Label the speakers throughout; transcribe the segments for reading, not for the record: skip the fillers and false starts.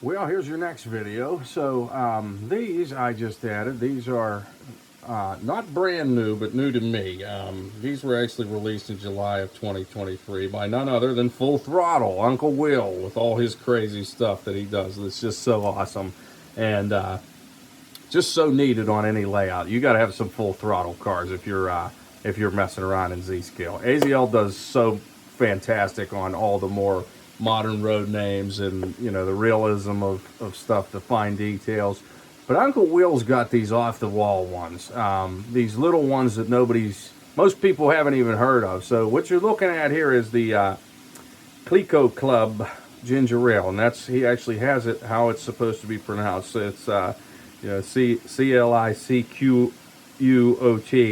Speaker 1: Well, here's your next video. So these I just added. These are not brand new, but new to me. These were actually released in July of 2023 by none other than Full Throttle, Uncle Will, with all his crazy stuff that he does. It's just so awesome and just so needed on any layout. You got to have some Full Throttle cars if you're messing around in Z scale. AZL does so fantastic on all the more modern road names and the realism of stuff, the fine details. But Uncle Will's got these off the wall ones, these little ones that most people haven't even heard of. So what you're looking at here is the Cliquot Club ginger ale, and he actually has it how it's supposed to be pronounced. So it's Cliquot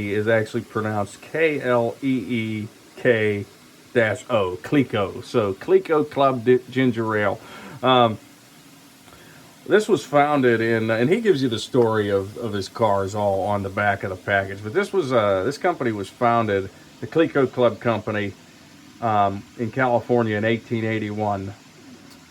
Speaker 1: is actually pronounced Kleek-O, Cliquot. So Cliquot Club ginger ale. This was founded in, and he gives you the story of his cars all on the back of the package. But this company was founded, the Cliquot Club Company, in California in 1881.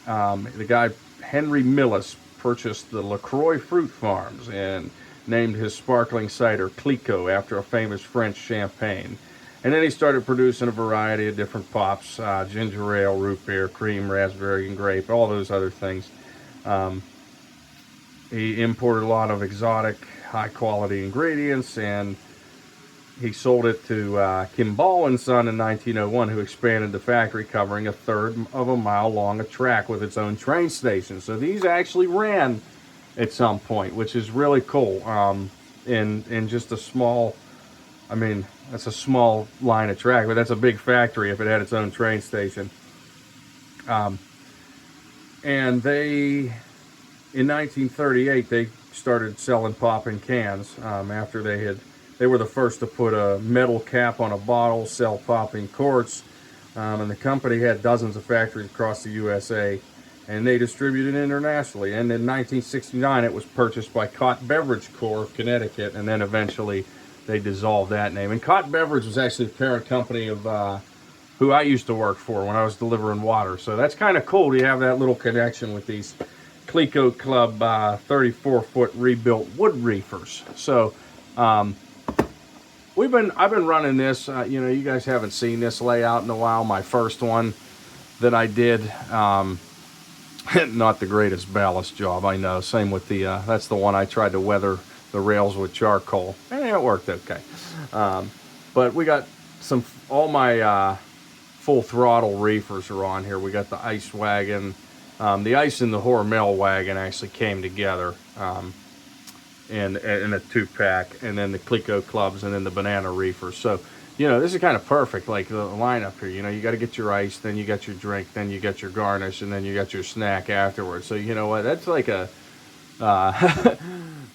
Speaker 1: The guy Henry Millis purchased the LaCroix fruit farms and named his sparkling cider Cliquot after a famous French champagne. And then he started producing a variety of different pops, ginger ale, root beer, cream, raspberry, and grape, all those other things. He imported a lot of exotic, high-quality ingredients, and he sold it to Kimball & Son in 1901, who expanded the factory, covering a third of a mile long a track with its own train station. So these actually ran at some point, which is really cool. In just a small, that's a small line of track, but that's a big factory if it had its own train station. And in 1938, they started selling popping cans after they were the first to put a metal cap on a bottle, sell popping corks, and the company had dozens of factories across the USA, and they distributed internationally. And in 1969, it was purchased by Cott Beverage Corp. of Connecticut, and then eventually they dissolved that name. And Cott Beverage was actually the parent company of who I used to work for when I was delivering water. So that's kind of cool to have that little connection with these Cliquot Club 34-foot rebuilt wood reefers. So I've been running this. You guys haven't seen this layout in a while. My first one that I did, not the greatest ballast job, I know. Same with that's the one I tried to weather the rails with charcoal, and it worked okay. But we got all my Full Throttle reefers are on here. We got the ice wagon. The ice and the Hormel wagon actually came together in a two-pack, and then the Cliquot Clubs, and then the banana reefers. So, this is kind of perfect, like the lineup here. You got to get your ice, then you got your drink, then you got your garnish, and then you got your snack afterwards. So, you know what? That's like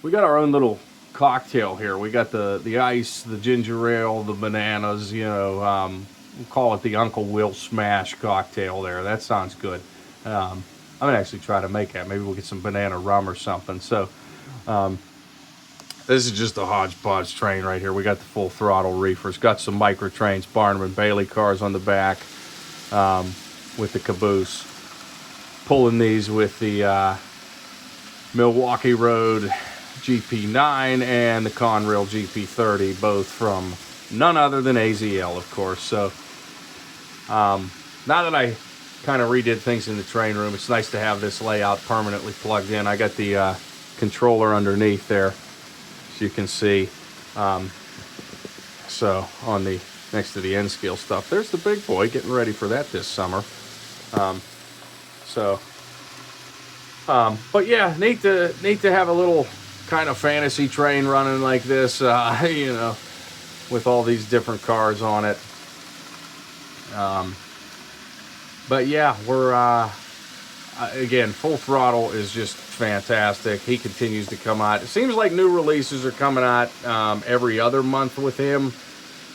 Speaker 1: we got our own little cocktail here. We got the ice, the ginger ale, the bananas, we'll call it the Uncle Will Smash cocktail there. That sounds good. I'm going to actually try to make that. Maybe we'll get some banana rum or something. So, this is just a hodgepodge train right here. We got the Full Throttle reefers. Got some micro trains, Barnum and Bailey cars on the back with the caboose. Pulling these with the Milwaukee Road GP9 and the Conrail GP30, both from none other than AZL, of course. So, now that I kind of redid things in the train room, it's nice to have this layout permanently plugged in. I got the controller underneath there, as you can see. So on the next to the N scale stuff, there's the big boy getting ready for that this summer. But yeah, neat to have a little kind of fantasy train running like this, with all these different cars on it. But yeah, we're again, Full Throttle is just fantastic. He continues to come out. It seems like new releases are coming out every other month with him.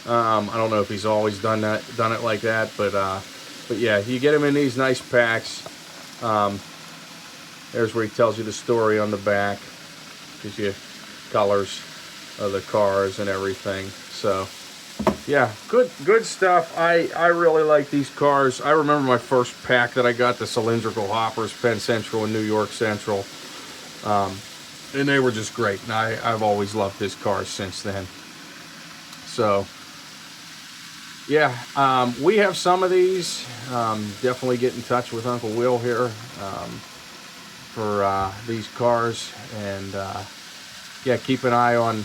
Speaker 1: I don't know if he's always done it like that, but yeah, you get him in these nice packs. There's where he tells you the story on the back, gives you colors of the cars and everything. So yeah, good stuff. I really like these cars. I remember my first pack that I got, the cylindrical hoppers, Penn Central and New York Central, and they were just great. And I've always loved his cars since then. So yeah, we have some of these. Definitely get in touch with Uncle Will here for these cars, and yeah, keep an eye on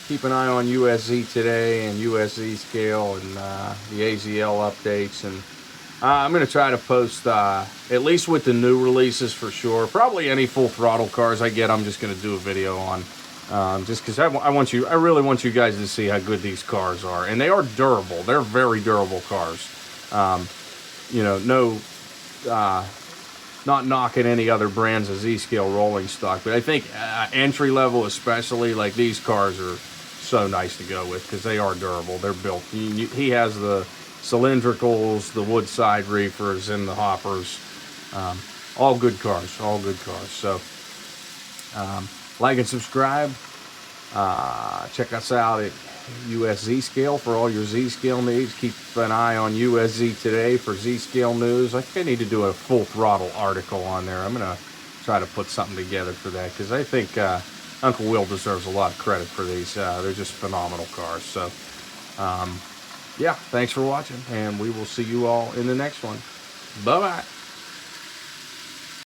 Speaker 1: USZ Today and USZ Scale and the AZL updates. And I'm going to try to post at least with the new releases for sure. Probably any full throttle cars I get, I'm just going to do a video on. Just because I really want you guys to see how good these cars are, and they are durable. They're very durable cars. You know, no, not knocking any other brands of Z-scale rolling stock, but I think entry level especially, like these cars are so nice to go with because they are durable. They're built. He has the cylindricals, the Woodside Reefers, and the hoppers. All good cars. All good cars. So. Like and subscribe. Check us out at USZ Scale for all your Z-scale needs. Keep an eye on USZ Today for Z-scale news. I think I need to do a full throttle article on there. I'm going to try to put something together for that because I think Uncle Will deserves a lot of credit for these. They're just phenomenal cars. So, yeah, thanks for watching, and we will see you all in the next one. Bye-bye.